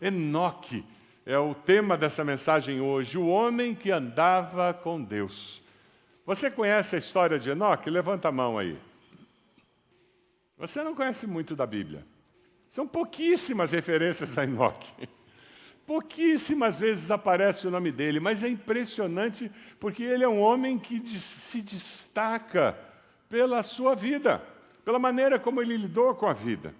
Enoque é o tema dessa mensagem hoje, o homem que andava com Deus. Você conhece a história de Enoque? Levanta a mão aí. Você não conhece muito da Bíblia. São pouquíssimas referências a Enoque. Pouquíssimas vezes aparece o nome dele, mas é impressionante porque ele é um homem que se destaca pela sua vida, pela maneira como ele lidou com a vida.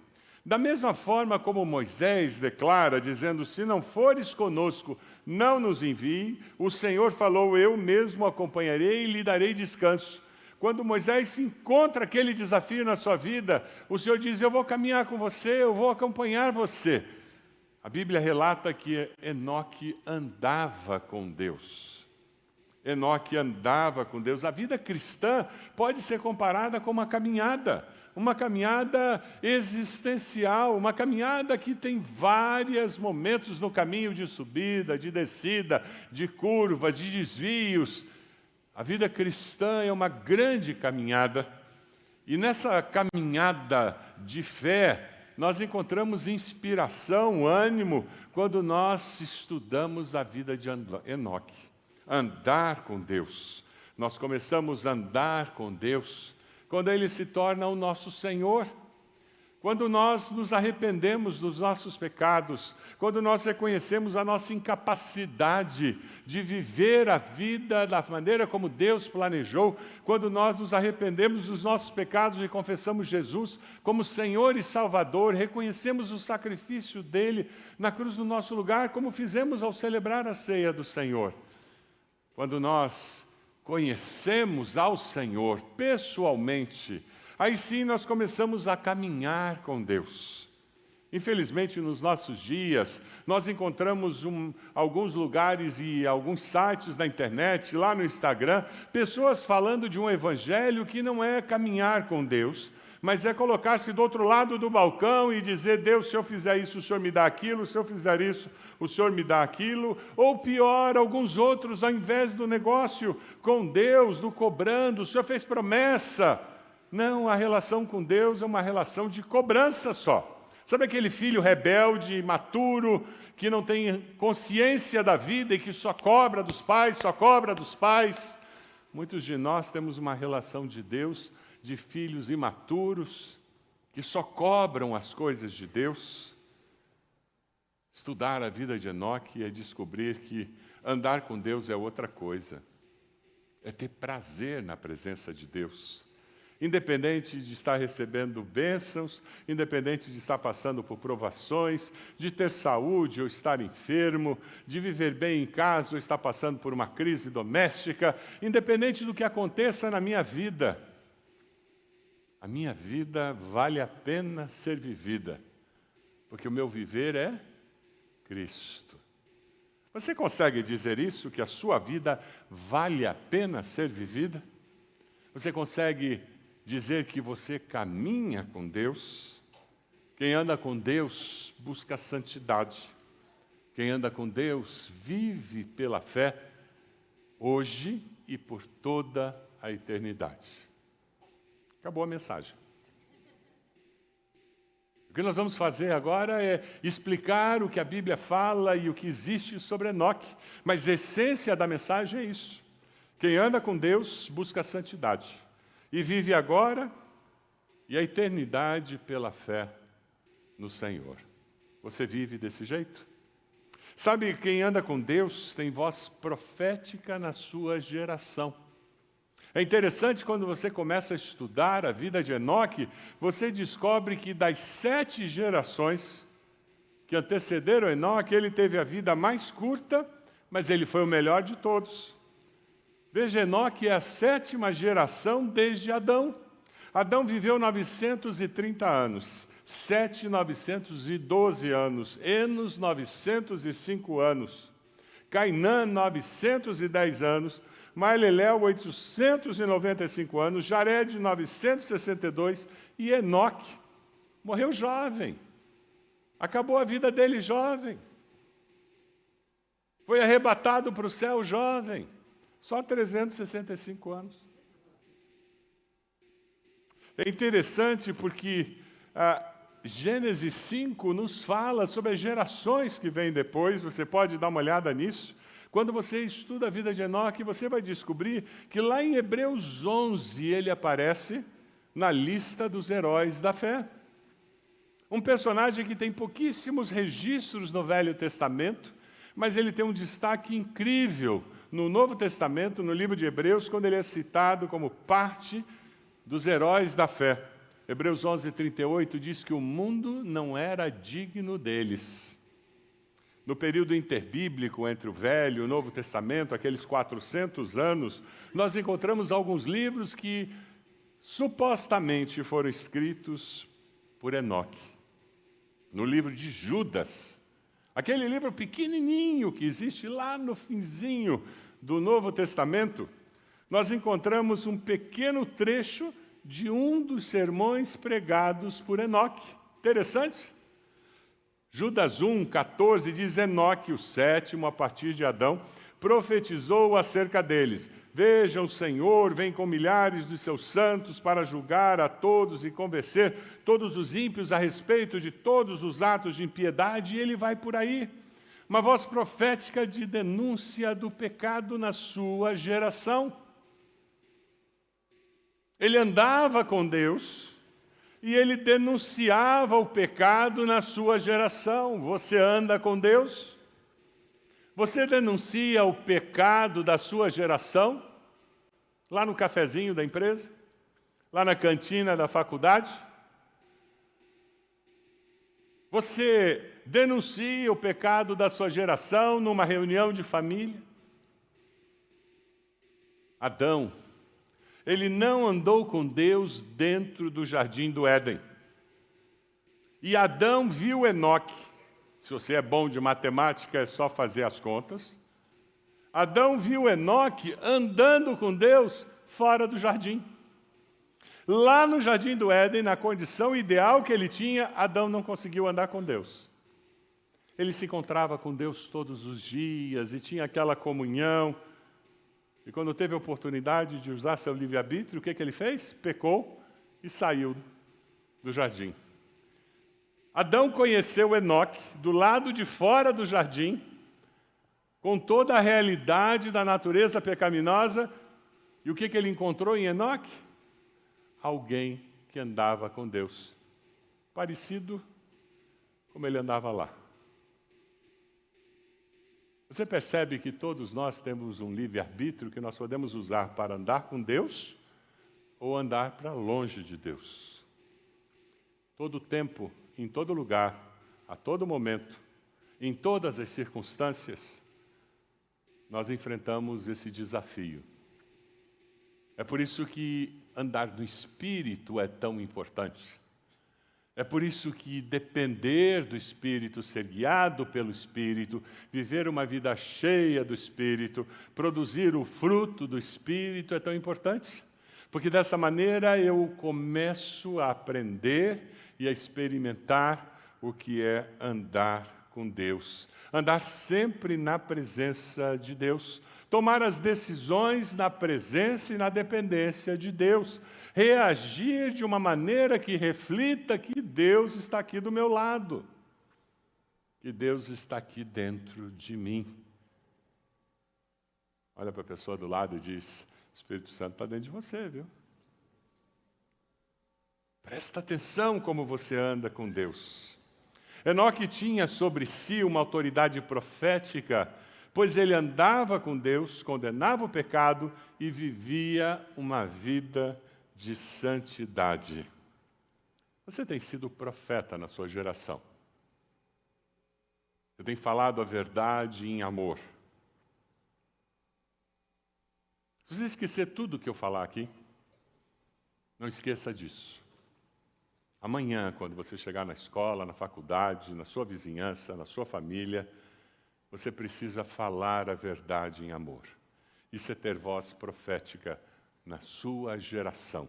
Da mesma forma como Moisés declara, dizendo, se não fores conosco, não nos envie, o Senhor falou, eu mesmo acompanharei e lhe darei descanso. Quando Moisés encontra aquele desafio na sua vida, o Senhor diz, eu vou caminhar com você, eu vou acompanhar você. A Bíblia relata que Enoque andava com Deus. Enoque andava com Deus. A vida cristã pode ser comparada com uma caminhada existencial, uma caminhada que tem vários momentos no caminho de subida, de descida, de curvas, de desvios. A vida cristã é uma grande caminhada, e nessa caminhada de fé, nós encontramos inspiração, ânimo, quando nós estudamos a vida de Enoque. Andar com Deus. Nós começamos a andar com Deus quando Ele se torna o nosso Senhor. Quando nós nos arrependemos dos nossos pecados, quando nós reconhecemos a nossa incapacidade de viver a vida da maneira como Deus planejou, quando nós nos arrependemos dos nossos pecados e confessamos Jesus como Senhor e Salvador, reconhecemos o sacrifício dele na cruz no nosso lugar, como fizemos ao celebrar a ceia do Senhor. Quando nós conhecemos ao Senhor pessoalmente, aí sim nós começamos a caminhar com Deus. Infelizmente, nos nossos dias, nós encontramos alguns lugares e alguns sites na internet, lá no Instagram, pessoas falando de um evangelho que não é caminhar com Deus, mas é colocar-se do outro lado do balcão e dizer, Deus, se eu fizer isso, o Senhor me dá aquilo, se eu fizer isso, o Senhor me dá aquilo, ou pior, alguns outros, ao invés do negócio com Deus, do cobrando, o Senhor fez promessa. Não, a relação com Deus é uma relação de cobrança só. Sabe aquele filho rebelde, imaturo, que não tem consciência da vida e que só cobra dos pais, só cobra dos pais? Muitos de nós temos uma relação de Deus, de filhos imaturos, que só cobram as coisas de Deus. Estudar a vida de Enoque é descobrir que andar com Deus é outra coisa. É ter prazer na presença de Deus. Independente de estar recebendo bênçãos, independente de estar passando por provações, de ter saúde ou estar enfermo, de viver bem em casa ou estar passando por uma crise doméstica, independente do que aconteça na minha vida, a minha vida vale a pena ser vivida, porque o meu viver é Cristo. Você consegue dizer isso, que a sua vida vale a pena ser vivida? Você consegue dizer que você caminha com Deus? Quem anda com Deus busca a santidade. Quem anda com Deus vive pela fé, hoje e por toda a eternidade. Acabou a mensagem. O que nós vamos fazer agora é explicar o que a Bíblia fala e o que existe sobre Enoque. Mas a essência da mensagem é isso. Quem anda com Deus busca a santidade. E vive agora e a eternidade pela fé no Senhor. Você vive desse jeito? Sabe, quem anda com Deus tem voz profética na sua geração. É interessante quando você começa a estudar a vida de Enoque, você descobre que das 7 gerações que antecederam Enoque, ele teve a vida mais curta, mas ele foi o melhor de todos. Veja, Enoque é a 7ª geração desde Adão. Adão viveu 930 anos, Sete 912 anos, Enos 905 anos, Cainã 910 anos, Mahalalel 895 anos, Jared 962 e Enoque morreu jovem. Acabou a vida dele jovem. Foi arrebatado para o céu jovem. Só 365 anos. É interessante porque Gênesis 5 nos fala sobre as gerações que vêm depois, você pode dar uma olhada nisso. Quando você estuda a vida de Enoque, você vai descobrir que lá em Hebreus 11 ele aparece na lista dos heróis da fé. Um personagem que tem pouquíssimos registros no Velho Testamento, mas ele tem um destaque incrível no Novo Testamento, no livro de Hebreus, quando ele é citado como parte dos heróis da fé. Hebreus 11:38 diz que o mundo não era digno deles. No período interbíblico entre o Velho e o Novo Testamento, aqueles 400 anos, nós encontramos alguns livros que supostamente foram escritos por Enoque. No livro de Judas, aquele livro pequenininho que existe lá no finzinho do Novo Testamento, nós encontramos um pequeno trecho de um dos sermões pregados por Enoque. Interessante? Judas 1:14 diz: Enoque, o sétimo a partir de Adão, profetizou acerca deles. Vejam, o Senhor vem com milhares dos seus santos para julgar a todos e convencer todos os ímpios a respeito de todos os atos de impiedade, e ele vai por aí. Uma voz profética de denúncia do pecado na sua geração. Ele andava com Deus e ele denunciava o pecado na sua geração. Você anda com Deus? Você denuncia o pecado da sua geração? Lá no cafezinho da empresa? Lá na cantina da faculdade? Você denuncia o pecado da sua geração numa reunião de família? Adão, ele não andou com Deus dentro do jardim do Éden. E Adão viu Enoque. Se você é bom de matemática, é só fazer as contas. Adão viu Enoque andando com Deus fora do jardim. Lá no jardim do Éden, na condição ideal que ele tinha, Adão não conseguiu andar com Deus. Ele se encontrava com Deus todos os dias e tinha aquela comunhão. E quando teve a oportunidade de usar seu livre-arbítrio, o que ele fez? Pecou e saiu do jardim. Adão conheceu Enoque do lado de fora do jardim, com toda a realidade da natureza pecaminosa. E o que ele encontrou em Enoque? Alguém que andava com Deus, parecido como ele andava lá. Você percebe que todos nós temos um livre-arbítrio que nós podemos usar para andar com Deus ou andar para longe de Deus. Todo tempo, em todo lugar, a todo momento, em todas as circunstâncias, nós enfrentamos esse desafio. É por isso que andar no Espírito é tão importante. É por isso que depender do Espírito, ser guiado pelo Espírito, viver uma vida cheia do Espírito, produzir o fruto do Espírito é tão importante. Porque dessa maneira eu começo a aprender e a experimentar o que é andar com Deus. Andar sempre na presença de Deus. Tomar as decisões na presença e na dependência de Deus. Reagir de uma maneira que reflita que Deus está aqui do meu lado. Que Deus está aqui dentro de mim. Olha para a pessoa do lado e diz: o Espírito Santo está dentro de você, viu? Presta atenção como você anda com Deus. Enoque tinha sobre si uma autoridade profética, pois ele andava com Deus, condenava o pecado e vivia uma vida de santidade. Você tem sido profeta na sua geração. Você tem falado a verdade em amor. Se você esquecer tudo que eu falar aqui, não esqueça disso. Amanhã, quando você chegar na escola, na faculdade, na sua vizinhança, na sua família, você precisa falar a verdade em amor. Isso é ter voz profética na sua geração.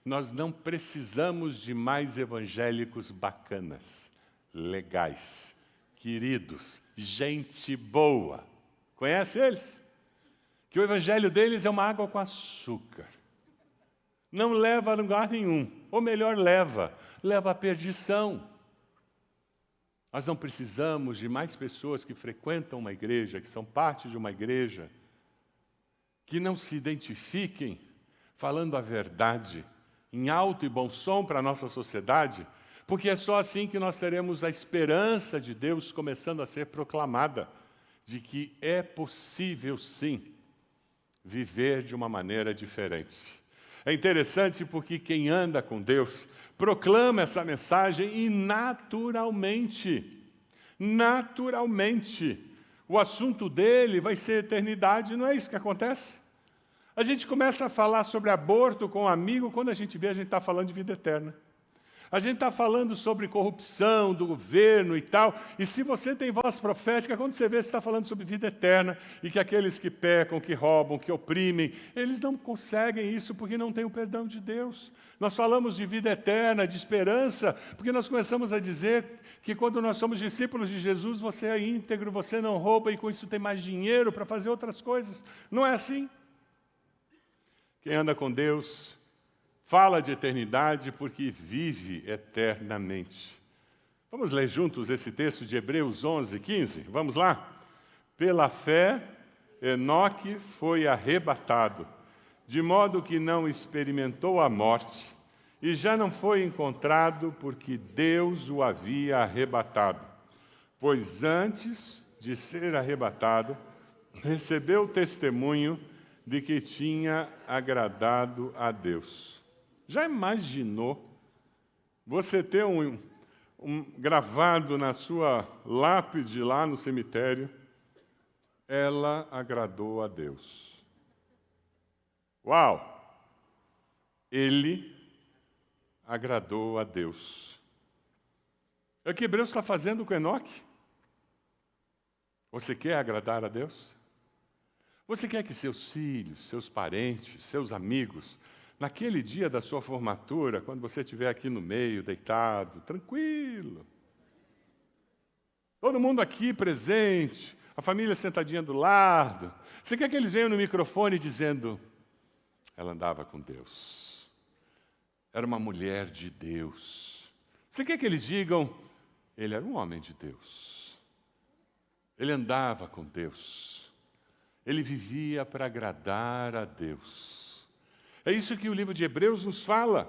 Nós não precisamos de mais evangélicos bacanas, legais, queridos, gente boa. Conhece eles? Que o evangelho deles é uma água com açúcar. não leva a lugar nenhum. Ou melhor, leva à perdição. Nós não precisamos de mais pessoas que frequentam uma igreja, que são parte de uma igreja, que não se identifiquem falando a verdade, em alto e bom som para a nossa sociedade, porque é só assim que nós teremos a esperança de Deus começando a ser proclamada, de que é possível, sim, viver de uma maneira diferente. É interessante porque quem anda com Deus proclama essa mensagem e naturalmente, o assunto dele vai ser eternidade, não é isso que acontece? A gente começa a falar sobre aborto com um amigo, quando a gente vê, a gente está falando de vida eterna. A gente está falando sobre corrupção do governo e tal, e se você tem voz profética, quando você vê, você está falando sobre vida eterna, e que aqueles que pecam, que roubam, que oprimem, eles não conseguem isso porque não têm o perdão de Deus. Nós falamos de vida eterna, de esperança, porque nós começamos a dizer que quando nós somos discípulos de Jesus, você é íntegro, você não rouba, e com isso tem mais dinheiro para fazer outras coisas. Não é assim? Quem anda com Deus fala de eternidade porque vive eternamente. Vamos ler juntos esse texto de Hebreus 11, 15? Vamos lá? Pela fé, Enoque foi arrebatado, de modo que não experimentou a morte, e já não foi encontrado porque Deus o havia arrebatado. Pois antes de ser arrebatado, recebeu o testemunho de que tinha agradado a Deus. Já imaginou você ter gravado na sua lápide lá no cemitério, ela agradou a Deus? Uau! Ele agradou a Deus. É o que Hebreus está fazendo com Enoque. Você quer agradar a Deus? Você quer que seus filhos, seus parentes, seus amigos, naquele dia da sua formatura, quando você estiver aqui no meio, deitado, tranquilo, todo mundo aqui presente, a família sentadinha do lado, você quer que eles venham no microfone dizendo, ela andava com Deus, era uma mulher de Deus. Você quer que eles digam, ele era um homem de Deus, ele andava com Deus. Ele vivia para agradar a Deus. É isso que o livro de Hebreus nos fala.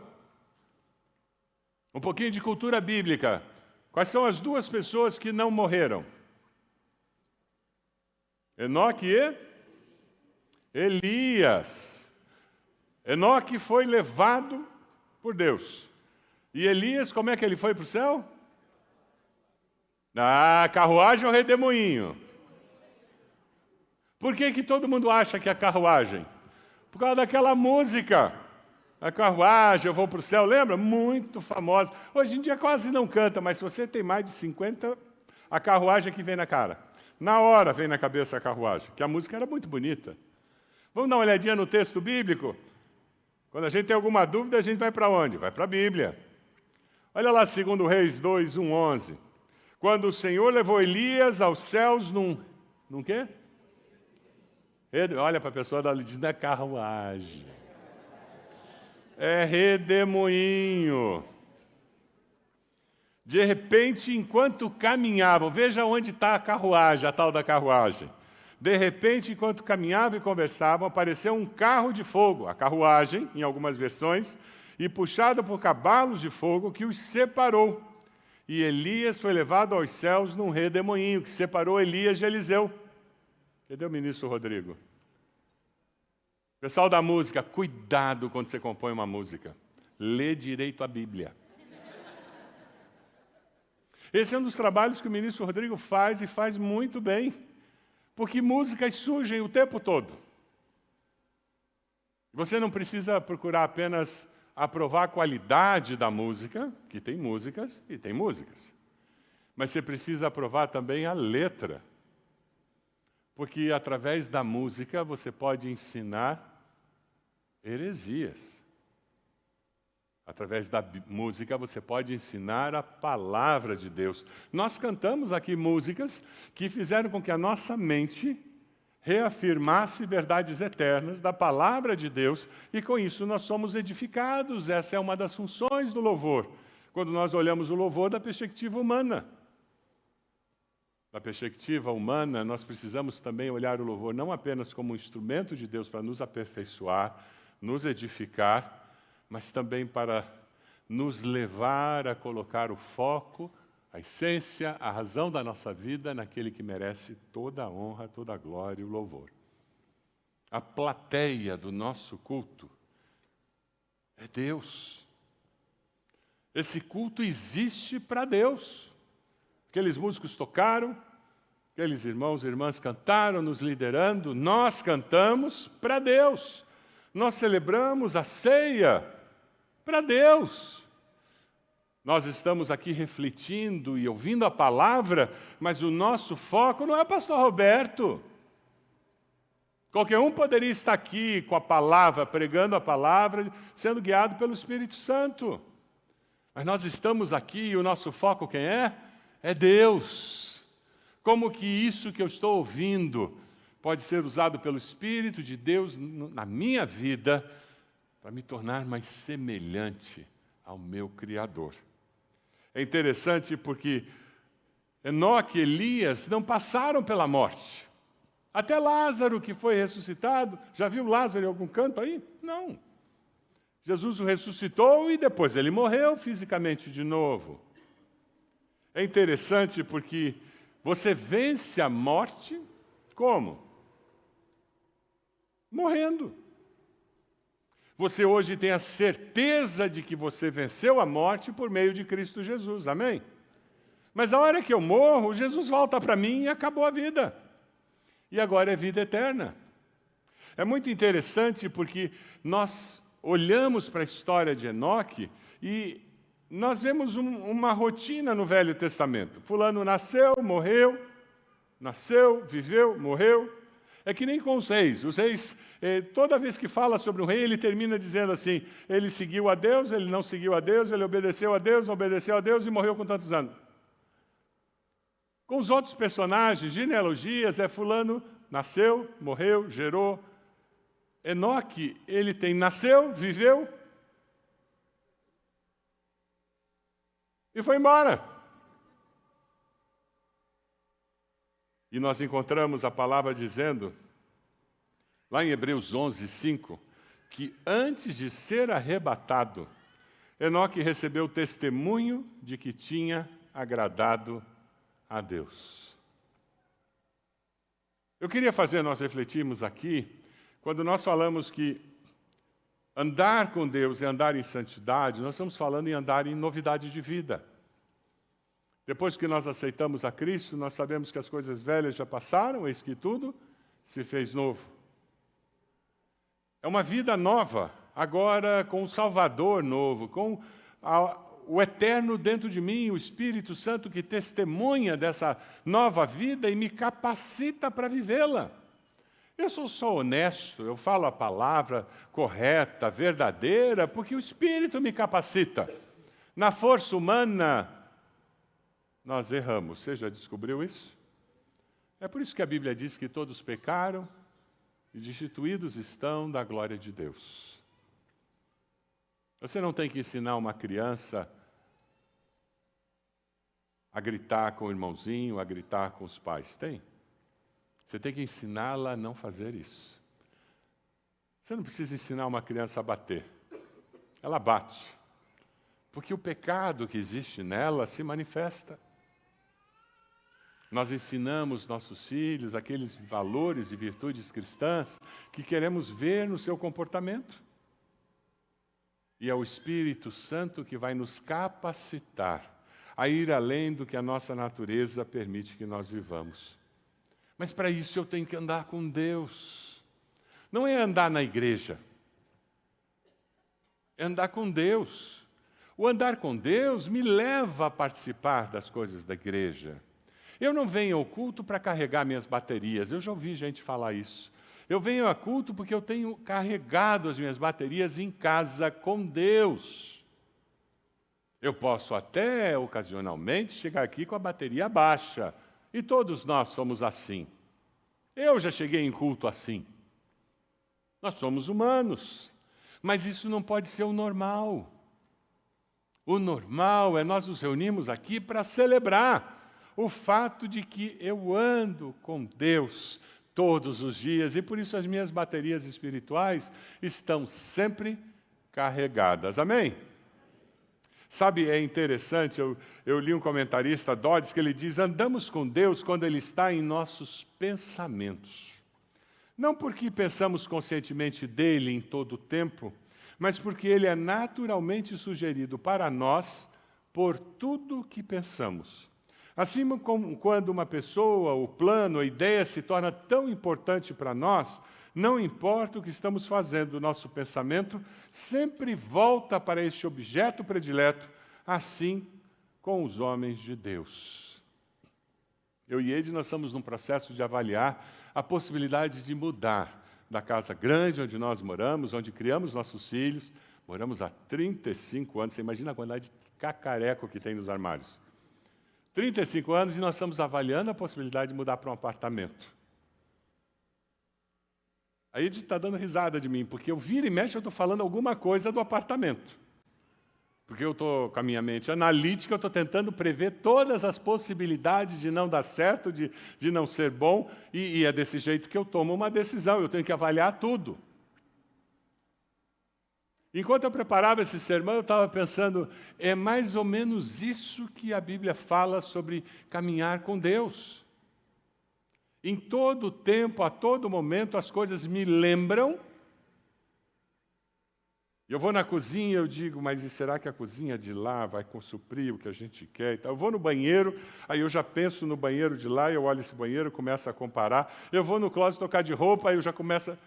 Um pouquinho de cultura bíblica. Quais são as duas pessoas que não morreram? Enoque e Elias. Enoque foi levado por Deus. E Elias, como é que ele foi para o céu? Na carruagem ou redemoinho? Por que todo mundo acha que é a carruagem? Por causa daquela música. A carruagem, eu vou para o céu, lembra? Muito famosa. Hoje em dia quase não canta, mas se você tem mais de 50, a carruagem que vem na cara. Na hora vem na cabeça a carruagem, que a música era muito bonita. Vamos dar uma olhadinha no texto bíblico? Quando a gente tem alguma dúvida, a gente vai para onde? Vai para a Bíblia. Olha lá, 2 Reis 2, 1, 11. Quando o Senhor levou Elias aos céus num quê? Olha para a pessoa e diz, não é carruagem. É redemoinho. De repente, enquanto caminhavam, veja onde está a carruagem, a tal da carruagem. De repente, enquanto caminhavam e conversavam, apareceu um carro de fogo, a carruagem, em algumas versões, e puxado por cavalos de fogo, que os separou. E Elias foi levado aos céus num redemoinho, que separou Elias de Eliseu. Cadê o ministro Rodrigo? Pessoal da música, cuidado quando você compõe uma música. Lê direito a Bíblia. Esse é um dos trabalhos que o ministro Rodrigo faz e faz muito bem. Porque músicas surgem o tempo todo. Você não precisa procurar apenas aprovar a qualidade da música, que tem músicas e tem músicas. Mas você precisa aprovar também a letra. Porque através da música você pode ensinar heresias. Através da música você pode ensinar a palavra de Deus. Nós cantamos aqui músicas que fizeram com que a nossa mente reafirmasse verdades eternas da palavra de Deus, e com isso nós somos edificados. Essa é uma das funções do louvor, quando nós olhamos o louvor da perspectiva humana. Da perspectiva humana, nós precisamos também olhar o louvor não apenas como um instrumento de Deus para nos aperfeiçoar, nos edificar, mas também para nos levar a colocar o foco, a essência, a razão da nossa vida naquele que merece toda a honra, toda a glória e o louvor. A plateia do nosso culto é Deus. Esse culto existe para Deus. Aqueles músicos tocaram, aqueles irmãos e irmãs cantaram, nos liderando, nós cantamos para Deus. Nós celebramos a ceia para Deus. Nós estamos aqui refletindo e ouvindo a palavra, mas o nosso foco não é o pastor Roberto. Qualquer um poderia estar aqui com a palavra, pregando a palavra, sendo guiado pelo Espírito Santo. Mas nós estamos aqui e o nosso foco quem é? É Deus. Como que isso que eu estou ouvindo pode ser usado pelo Espírito de Deus na minha vida para me tornar mais semelhante ao meu Criador? É interessante porque Enoque e Elias não passaram pela morte. Até Lázaro, que foi ressuscitado, já viu Lázaro em algum canto aí? Não. Jesus o ressuscitou e depois ele morreu fisicamente de novo. É interessante porque você vence a morte como? Morrendo. Você hoje tem a certeza de que você venceu a morte por meio de Cristo Jesus, amém? Mas a hora que eu morro, Jesus volta para mim e acabou a vida. E agora é vida eterna. É muito interessante porque nós olhamos para a história de Enoque e nós vemos uma rotina no Velho Testamento. Fulano nasceu, viveu, morreu. É que nem com os reis. Os reis, toda vez que fala sobre um rei, ele termina dizendo assim, ele seguiu a Deus, ele não seguiu a Deus, ele obedeceu a Deus, não obedeceu a Deus e morreu com tantos anos. Com os outros personagens, genealogias, fulano nasceu, morreu, gerou. Enoque, ele tem nasceu, viveu e foi embora. E nós encontramos a palavra dizendo, lá em Hebreus 11, 5, que antes de ser arrebatado, Enoque recebeu o testemunho de que tinha agradado a Deus. Eu queria fazer nós refletirmos aqui, quando nós falamos que andar com Deus e andar em santidade, nós estamos falando em andar em novidade de vida. Depois que nós aceitamos a Cristo, nós sabemos que as coisas velhas já passaram, eis que tudo se fez novo. É uma vida nova, agora com um Salvador novo, com o Eterno dentro de mim, o Espírito Santo que testemunha dessa nova vida e me capacita para vivê-la. Eu sou só honesto, eu falo a palavra correta, verdadeira, porque o Espírito me capacita. Na força humana, nós erramos. Você já descobriu isso? É por isso que a Bíblia diz que todos pecaram e destituídos estão da glória de Deus. Você não tem que ensinar uma criança a gritar com o irmãozinho, a gritar com os pais. Tem? Você tem que ensiná-la a não fazer isso. Você não precisa ensinar uma criança a bater. Ela bate. Porque o pecado que existe nela se manifesta. Nós ensinamos nossos filhos aqueles valores e virtudes cristãs que queremos ver no seu comportamento. E é o Espírito Santo que vai nos capacitar a ir além do que a nossa natureza permite que nós vivamos. Mas para isso eu tenho que andar com Deus. Não é andar na igreja. É andar com Deus. O andar com Deus me leva a participar das coisas da igreja. Eu não venho ao culto para carregar minhas baterias. Eu já ouvi gente falar isso. Eu venho a culto porque eu tenho carregado as minhas baterias em casa com Deus. Eu posso até, ocasionalmente, chegar aqui com a bateria baixa. E todos nós somos assim. Eu já cheguei em culto assim. Nós somos humanos, mas isso não pode ser o normal. O normal é nós nos reunimos aqui para celebrar o fato de que eu ando com Deus todos os dias, e por isso as minhas baterias espirituais estão sempre carregadas. Amém? Sabe, é interessante, eu li um comentarista, Dodds, que ele diz: andamos com Deus quando Ele está em nossos pensamentos. Não porque pensamos conscientemente dEle em todo o tempo, mas porque Ele é naturalmente sugerido para nós por tudo o que pensamos. Assim como quando uma pessoa, o plano, a ideia se torna tão importante para nós, não importa o que estamos fazendo, o nosso pensamento sempre volta para este objeto predileto, assim com os homens de Deus. Eu e Ed, nós estamos num processo de avaliar a possibilidade de mudar da casa grande onde nós moramos, onde criamos nossos filhos. Moramos há 35 anos, você imagina a quantidade de cacareco que tem nos armários. 35 anos e nós estamos avaliando a possibilidade de mudar para um apartamento. A Edith está dando risada de mim, porque eu viro e mexo, eu estou falando alguma coisa do apartamento. Porque eu estou com a minha mente analítica, eu estou tentando prever todas as possibilidades de não dar certo, de não ser bom, e é desse jeito que eu tomo uma decisão, eu tenho que avaliar tudo. Enquanto eu preparava esse sermão, eu estava pensando, é mais ou menos isso que a Bíblia fala sobre caminhar com Deus. Em todo tempo, a todo momento, as coisas me lembram. Eu vou na cozinha, eu digo, mas será que a cozinha de lá vai suprir o que a gente quer? Eu vou no banheiro, aí eu já penso no banheiro de lá, eu olho esse banheiro, começo a comparar. Eu vou no closet trocar de roupa, aí eu já começo a...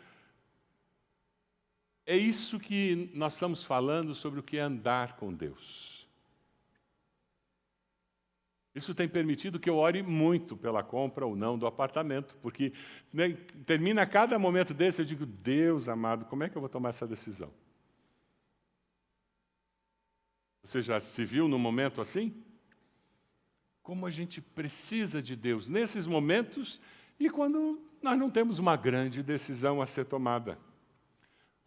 É isso que nós estamos falando sobre o que é andar com Deus. Isso tem permitido que eu ore muito pela compra ou não do apartamento, porque termina cada momento desse, eu digo, Deus amado, como é que eu vou tomar essa decisão? Você já se viu num momento assim? Como a gente precisa de Deus nesses momentos e quando nós não temos uma grande decisão a ser tomada.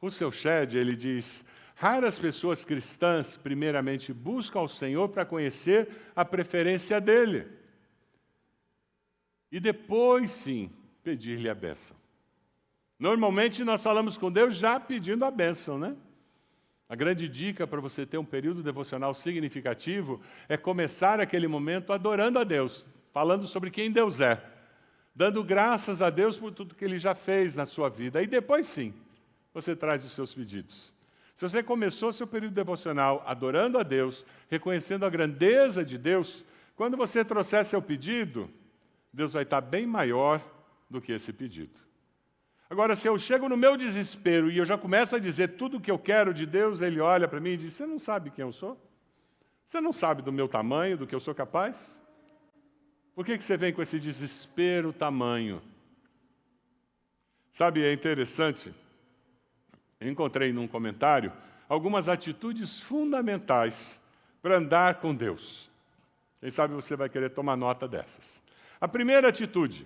Russell Shedd, ele diz, raras pessoas cristãs, primeiramente, buscam ao Senhor para conhecer a preferência dEle. E depois, sim, pedir-lhe a bênção. Normalmente, nós falamos com Deus já pedindo a bênção, né? A grande dica para você ter um período devocional significativo é começar aquele momento adorando a Deus, falando sobre quem Deus é, dando graças a Deus por tudo que Ele já fez na sua vida. E depois, sim, você traz os seus pedidos. Se você começou seu período devocional adorando a Deus, reconhecendo a grandeza de Deus, quando você trouxer seu pedido, Deus vai estar bem maior do que esse pedido. Agora, se eu chego no meu desespero e eu já começo a dizer tudo o que eu quero de Deus, Ele olha para mim e diz, você não sabe quem eu sou? Você não sabe do meu tamanho, do que eu sou capaz? Por que você vem com esse desespero tamanho? Sabe, é interessante, eu encontrei num comentário algumas atitudes fundamentais para andar com Deus. Quem sabe você vai querer tomar nota dessas. A primeira atitude,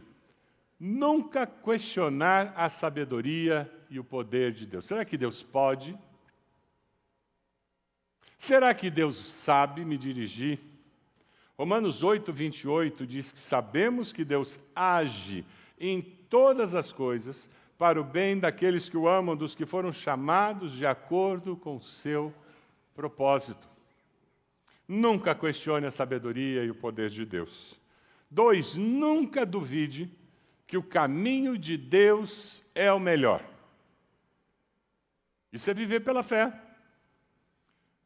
nunca questionar a sabedoria e o poder de Deus. Será que Deus pode? Será que Deus sabe me dirigir? Romanos 8, 28 diz que sabemos que Deus age em todas as coisas para o bem daqueles que o amam, dos que foram chamados de acordo com o seu propósito. Nunca questione a sabedoria e o poder de Deus. 2, nunca duvide que o caminho de Deus é o melhor. Isso é viver pela fé.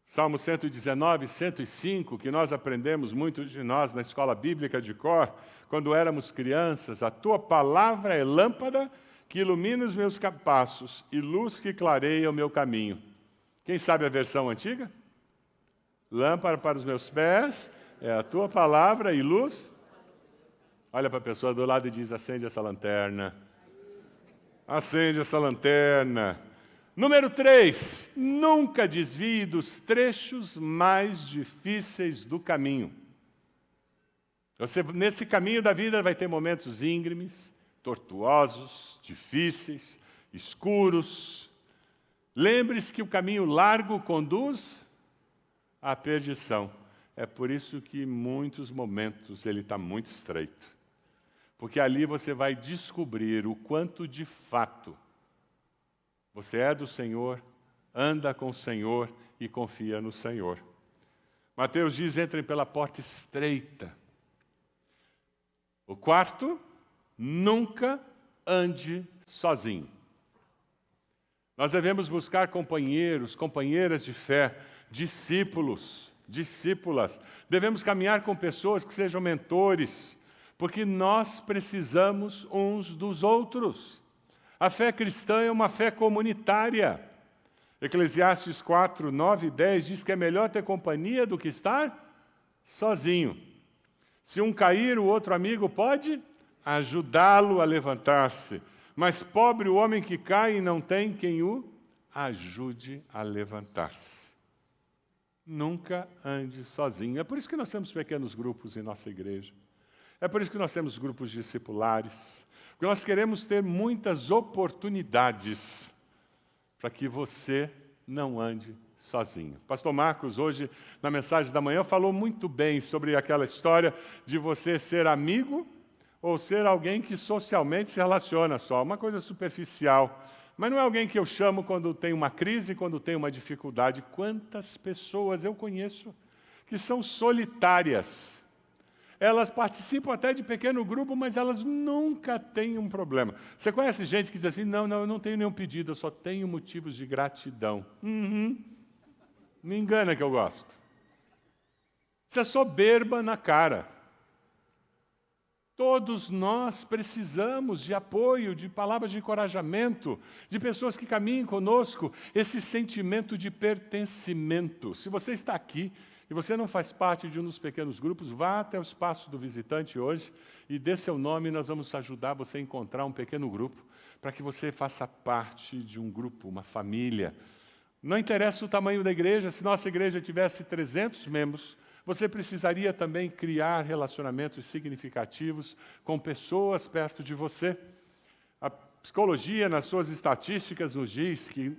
Salmo 119, 105, que nós aprendemos, muitos de nós, na escola bíblica de cor, quando éramos crianças, a tua palavra é lâmpada que ilumina os meus passos e luz que clareia o meu caminho. Quem sabe a versão antiga? Lâmpada para os meus pés, é a tua palavra e luz. Olha para a pessoa do lado e diz, acende essa lanterna. Acende essa lanterna. Número 3, nunca desvie dos trechos mais difíceis do caminho. Você, nesse caminho da vida, vai ter momentos íngremes, tortuosos, difíceis, escuros. Lembre-se que o caminho largo conduz à perdição. É por isso que em muitos momentos ele está muito estreito. Porque ali você vai descobrir o quanto de fato você é do Senhor, anda com o Senhor e confia no Senhor. Mateus diz, entrem pela porta estreita. O quarto, nunca ande sozinho. Nós devemos buscar companheiros, companheiras de fé, discípulos, discípulas. Devemos caminhar com pessoas que sejam mentores, porque nós precisamos uns dos outros. A fé cristã é uma fé comunitária. Eclesiastes 4, 9 e 10 diz que é melhor ter companhia do que estar sozinho. Se um cair, o outro amigo pode ajudá-lo a levantar-se. Mas pobre o homem que cai e não tem quem o ajude a levantar-se. Nunca ande sozinho. É por isso que nós temos pequenos grupos em nossa igreja. É por isso que nós temos grupos discipulares. Porque nós queremos ter muitas oportunidades para que você não ande sozinho. Pastor Marcos, hoje, na mensagem da manhã, falou muito bem sobre aquela história de você ser amigo ou ser alguém que socialmente se relaciona só, uma coisa superficial. Mas não é alguém que eu chamo quando tem uma crise, quando tem uma dificuldade. Quantas pessoas eu conheço que são solitárias. Elas participam até de pequeno grupo, mas elas nunca têm um problema. Você conhece gente que diz assim, não, eu não tenho nenhum pedido, eu só tenho motivos de gratidão. Me engana que eu gosto. Isso é soberba na cara. Todos nós precisamos de apoio, de palavras de encorajamento, de pessoas que caminhem conosco, esse sentimento de pertencimento. Se você está aqui e você não faz parte de um dos pequenos grupos, vá até o espaço do visitante hoje e dê seu nome e nós vamos ajudar você a encontrar um pequeno grupo para que você faça parte de um grupo, uma família. Não interessa o tamanho da igreja, se nossa igreja tivesse 300 membros, você precisaria também criar relacionamentos significativos com pessoas perto de você. A psicologia, nas suas estatísticas, nos diz que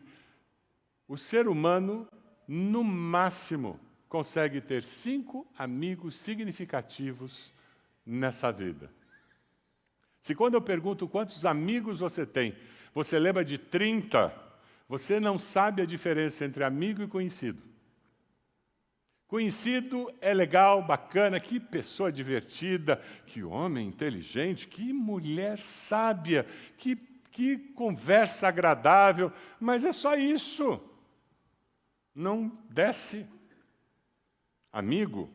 o ser humano, no máximo, consegue ter 5 amigos significativos nessa vida. Se quando eu pergunto quantos amigos você tem, você lembra de 30, você não sabe a diferença entre amigo e conhecido. Conhecido é legal, bacana, que pessoa divertida, que homem inteligente, que mulher sábia, que conversa agradável, mas é só isso. Não desce. Amigo,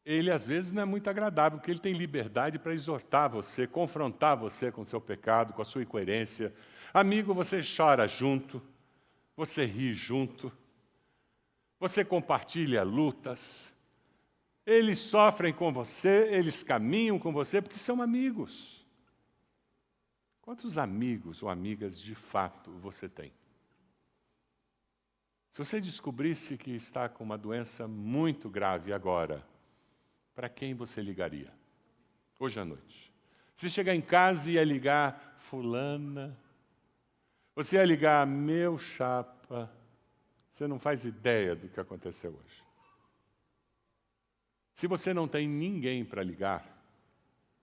ele às vezes não é muito agradável, porque ele tem liberdade para exortar você, confrontar você com o seu pecado, com a sua incoerência. Amigo, você chora junto, você ri junto, você compartilha lutas, eles sofrem com você, eles caminham com você, porque são amigos. Quantos amigos ou amigas de fato você tem? Se você descobrisse que está com uma doença muito grave agora, para quem você ligaria? Hoje à noite. Se chegar em casa e ia ligar, fulana, você ia ligar, meu chapa, você não faz ideia do que aconteceu hoje. Se você não tem ninguém para ligar,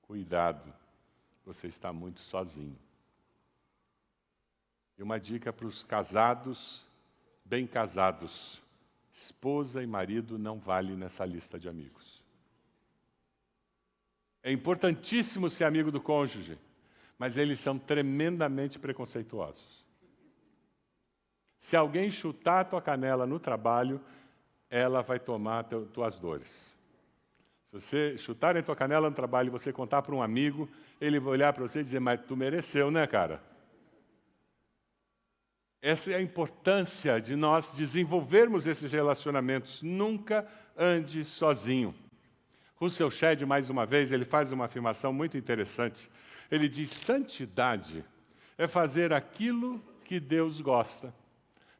cuidado, você está muito sozinho. E uma dica para os casados, bem casados, esposa e marido não vale nessa lista de amigos. É importantíssimo ser amigo do cônjuge, mas eles são tremendamente preconceituosos. Se alguém chutar a tua canela no trabalho, ela vai tomar tuas dores. Se você chutar a tua canela no trabalho e você contar para um amigo, ele vai olhar para você e dizer, mas tu mereceu, né, cara? Essa é a importância de nós desenvolvermos esses relacionamentos. Nunca ande sozinho. Russell Shedd, mais uma vez, ele faz uma afirmação muito interessante. Ele diz, santidade é fazer aquilo que Deus gosta.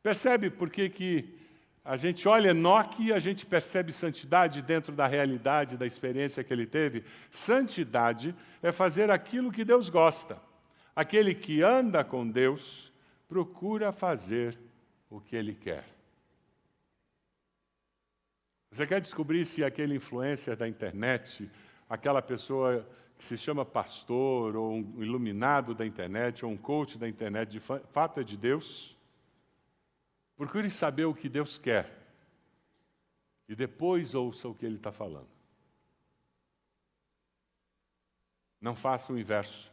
Percebe por que A gente olha Enoque e a gente percebe santidade dentro da realidade, da experiência que ele teve. Santidade é fazer aquilo que Deus gosta. Aquele que anda com Deus procura fazer o que ele quer. Você quer descobrir se aquele influencer da internet, aquela pessoa que se chama pastor, ou um iluminado da internet, ou um coach da internet, de fato é de Deus? Procure saber o que Deus quer. E depois ouça o que Ele está falando. Não faça o inverso.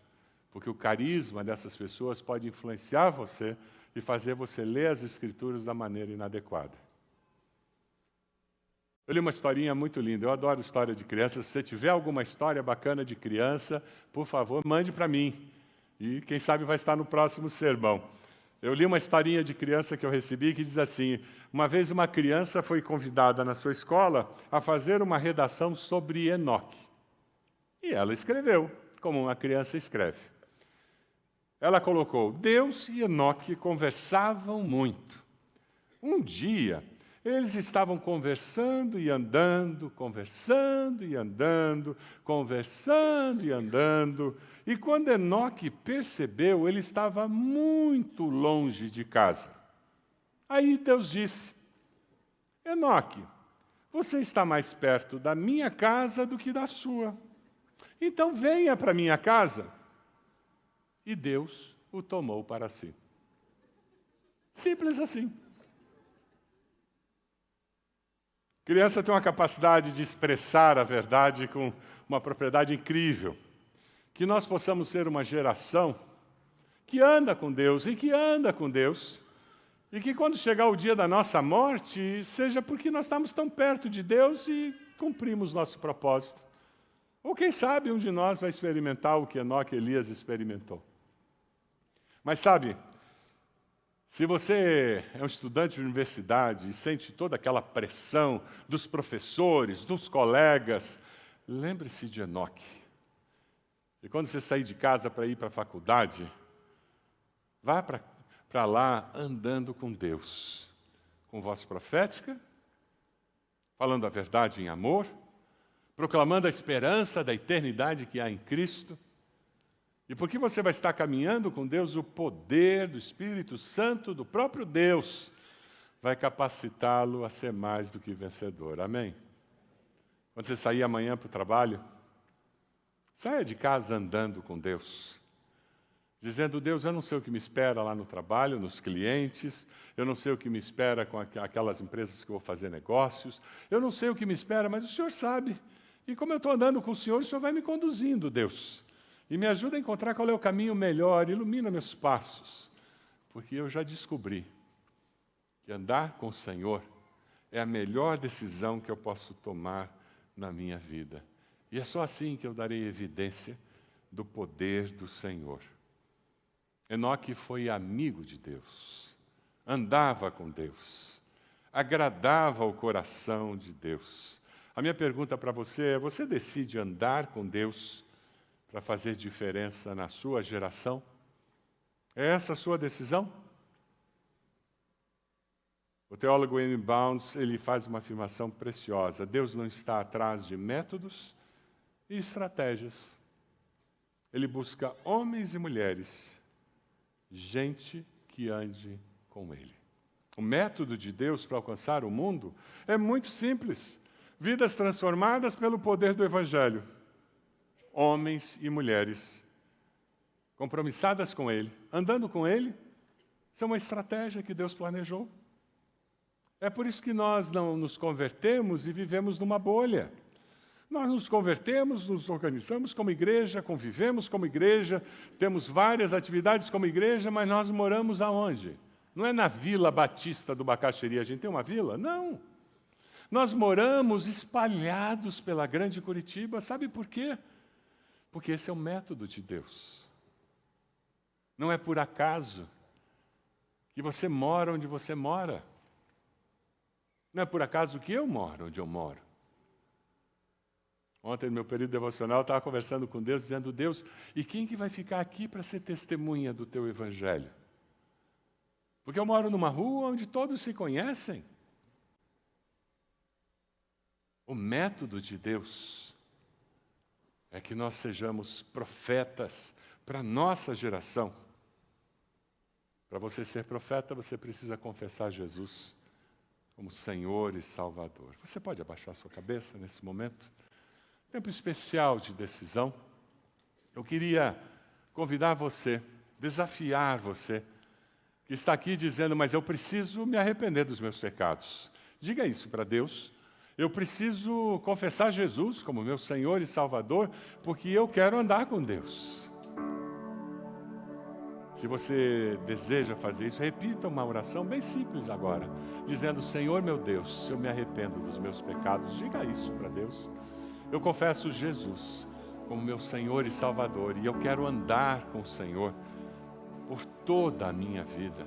Porque o carisma dessas pessoas pode influenciar você e fazer você ler as Escrituras da maneira inadequada. Eu li uma historinha muito linda. Eu adoro história de criança. Se você tiver alguma história bacana de criança, por favor, mande para mim. E quem sabe vai estar no próximo sermão. Eu li uma historinha de criança que eu recebi que diz assim: uma vez uma criança foi convidada na sua escola a fazer uma redação sobre Enoque. E ela escreveu, como uma criança escreve. Ela colocou: Deus e Enoque conversavam muito. Um dia, eles estavam conversando e andando, conversando e andando, conversando e andando. E quando Enoque percebeu, ele estava muito longe de casa. Aí Deus disse: Enoque, você está mais perto da minha casa do que da sua. Então venha para minha casa. E Deus o tomou para si. Simples assim. Criança tem uma capacidade de expressar a verdade com uma propriedade incrível. Que nós possamos ser uma geração que anda com Deus e que anda com Deus, e que quando chegar o dia da nossa morte, seja porque nós estamos tão perto de Deus e cumprimos nosso propósito. Ou quem sabe um de nós vai experimentar o que Enoque e Elias experimentou. Mas sabe, se você é um estudante de universidade e sente toda aquela pressão dos professores, dos colegas, lembre-se de Enoque. E quando você sair de casa para ir para a faculdade, vá para lá andando com Deus, com voz profética, falando a verdade em amor, proclamando a esperança da eternidade que há em Cristo. E porque você vai estar caminhando com Deus, o poder do Espírito Santo, do próprio Deus, vai capacitá-lo a ser mais do que vencedor. Amém? Quando você sair amanhã para o trabalho, saia de casa andando com Deus, dizendo: Deus, eu não sei o que me espera lá no trabalho, nos clientes, eu não sei o que me espera com aquelas empresas que eu vou fazer negócios, eu não sei o que me espera, mas o Senhor sabe. E como eu estou andando com o Senhor vai me conduzindo, Deus. E me ajuda a encontrar qual é o caminho melhor, ilumina meus passos, porque eu já descobri que andar com o Senhor é a melhor decisão que eu posso tomar na minha vida. E é só assim que eu darei evidência do poder do Senhor. Enoque foi amigo de Deus, andava com Deus, agradava o coração de Deus. A minha pergunta para você é: você decide andar com Deus para fazer diferença na sua geração? É essa a sua decisão? O teólogo M. Bounds, ele faz uma afirmação preciosa: Deus não está atrás de métodos e estratégias. Ele busca homens e mulheres, gente que ande com Ele. O método de Deus para alcançar o mundo é muito simples: vidas transformadas pelo poder do Evangelho. Homens e mulheres compromissadas com Ele, andando com Ele, isso é uma estratégia que Deus planejou. É por isso que nós não nos convertemos e vivemos numa bolha. Nós nos convertemos, nos organizamos como igreja, convivemos como igreja, temos várias atividades como igreja, mas nós moramos aonde? Não é na Vila Batista do Bacaxeri, a gente tem uma vila? Não. Nós moramos espalhados pela grande Curitiba, sabe por quê? Porque esse é o método de Deus. Não é por acaso que você mora onde você mora. Não é por acaso que eu moro onde eu moro. Ontem, no meu período devocional, eu estava conversando com Deus, dizendo: Deus, e quem que vai ficar aqui para ser testemunha do Teu Evangelho? Porque eu moro numa rua onde todos se conhecem. O método de Deus é que nós sejamos profetas para a nossa geração. Para você ser profeta, você precisa confessar Jesus como Senhor e Salvador. Você pode abaixar sua cabeça nesse momento? Tempo especial de decisão. Eu queria convidar você, desafiar você, que está aqui dizendo, mas eu preciso me arrepender dos meus pecados. Diga isso para Deus. Eu preciso confessar Jesus como meu Senhor e Salvador, porque eu quero andar com Deus. Se você deseja fazer isso, repita uma oração bem simples agora, dizendo, Senhor meu Deus, eu me arrependo dos meus pecados. Diga isso para Deus. Eu confesso Jesus como meu Senhor e Salvador, e eu quero andar com o Senhor por toda a minha vida.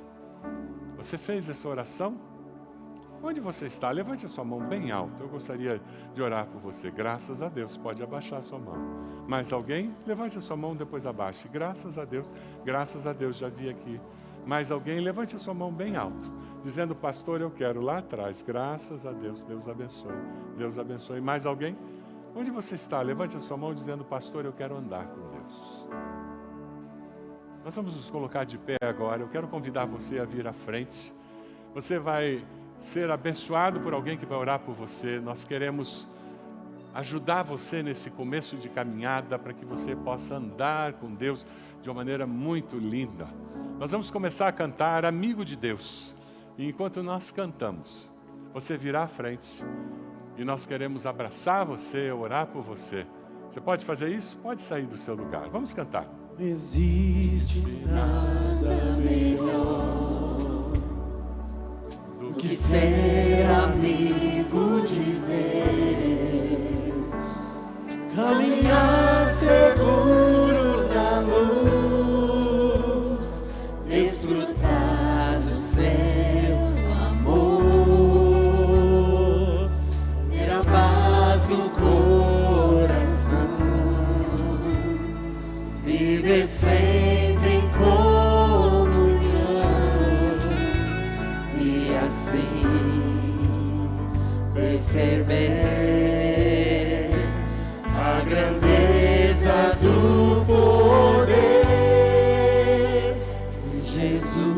Você fez essa oração? Onde você está? Levante a sua mão bem alto. Eu gostaria de orar por você. Graças a Deus. Pode abaixar a sua mão. Mais alguém? Levante a sua mão, depois abaixe. Graças a Deus. Graças a Deus, já vi aqui. Mais alguém? Levante a sua mão bem alto. Dizendo, pastor, eu quero lá atrás. Graças a Deus. Deus abençoe. Deus abençoe. Mais alguém? Onde você está? Levante a sua mão dizendo, pastor, eu quero andar com Deus. Nós vamos nos colocar de pé agora. Eu quero convidar você a vir à frente. Você vai ser abençoado por alguém que vai orar por você. Nós queremos ajudar você nesse começo de caminhada para que você possa andar com Deus de uma maneira muito linda. Nós vamos começar a cantar Amigo de Deus. E enquanto nós cantamos, você virá à frente e nós queremos abraçar você, orar por você. Você pode fazer isso? Pode sair do seu lugar. Vamos cantar. Não existe nada melhor do que ser amigo de Deus, caminhar seguro na luz, desfrutar do seu amor, ter a paz no coração, viver sempre em comunhão e assim perceber a grandeza do poder de Jesus,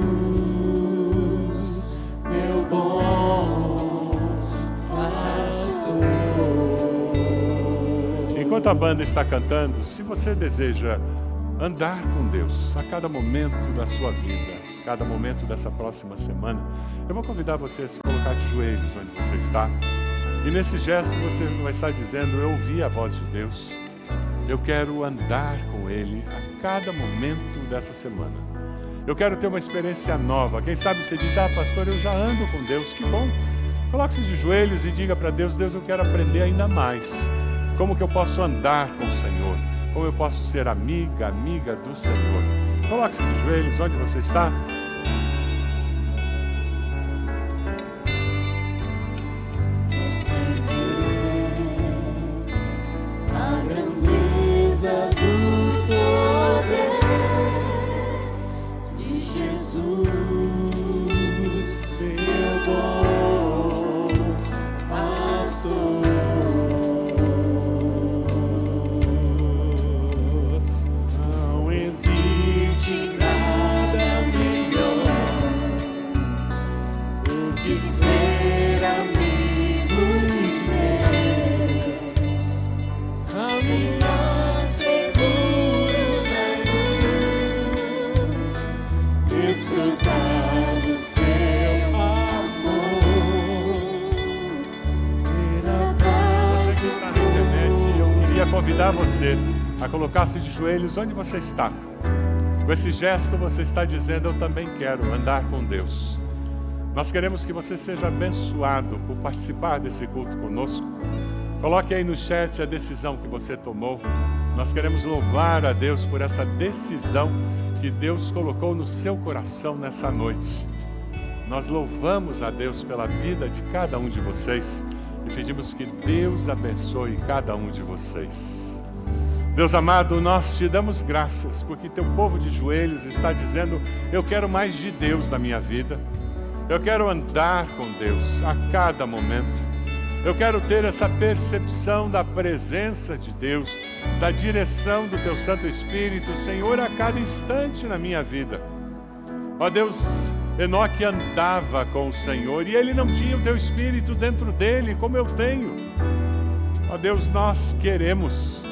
meu bom pastor. Enquanto a banda está cantando, se você deseja andar com Deus a cada momento da sua vida, cada momento dessa próxima semana, eu vou convidar você a se colocar de joelhos onde você está. E nesse gesto você vai estar dizendo, eu ouvi a voz de Deus, eu quero andar com Ele a cada momento dessa semana. Eu quero ter uma experiência nova. Quem sabe você diz, pastor, eu já ando com Deus, que bom. Coloque-se de joelhos e diga para Deus, Deus, eu quero aprender ainda mais. Como que eu posso andar com o Senhor? Como eu posso ser amiga do Senhor? Coloque-se de joelhos onde você está. Convidar você a colocar-se de joelhos onde você está. Com esse gesto você está dizendo, eu também quero andar com Deus. Nós queremos que você seja abençoado por participar desse culto conosco. Coloque aí no chat a decisão que você tomou. Nós queremos louvar a Deus por essa decisão que Deus colocou no seu coração nessa noite. Nós louvamos a Deus pela vida de cada um de vocês e pedimos que Deus abençoe cada um de vocês. Deus amado, nós te damos graças porque teu povo de joelhos está dizendo, eu quero mais de Deus na minha vida. Eu quero andar com Deus a cada momento. Eu quero ter essa percepção da presença de Deus, da direção do Teu Santo Espírito, Senhor, a cada instante na minha vida. Ó Deus, Enoque andava com o Senhor e ele não tinha o Teu Espírito dentro dele, como eu tenho. Ó Deus, nós queremos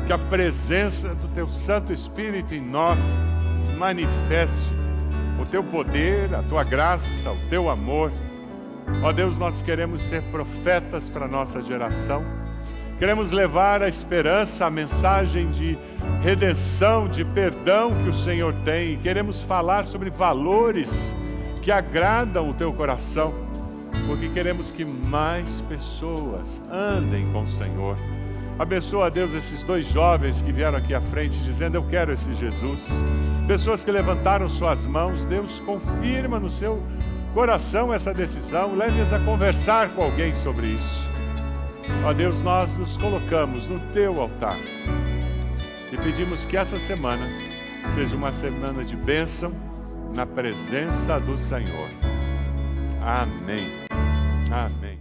que a presença do Teu Santo Espírito em nós manifeste o Teu poder, a Tua graça, o Teu amor. Ó Deus, nós queremos ser profetas para a nossa geração. Queremos levar a esperança, a mensagem de redenção, de perdão que o Senhor tem. Queremos falar sobre valores que agradam o Teu coração, porque queremos que mais pessoas andem com o Senhor. Abençoa, Deus, esses 2 jovens que vieram aqui à frente dizendo: eu quero esse Jesus. Pessoas que levantaram suas mãos, Deus, confirma no seu coração essa decisão, leve-as a conversar com alguém sobre isso. Ó Deus, nós nos colocamos no Teu altar e pedimos que essa semana seja uma semana de bênção na presença do Senhor. Amém. Amém.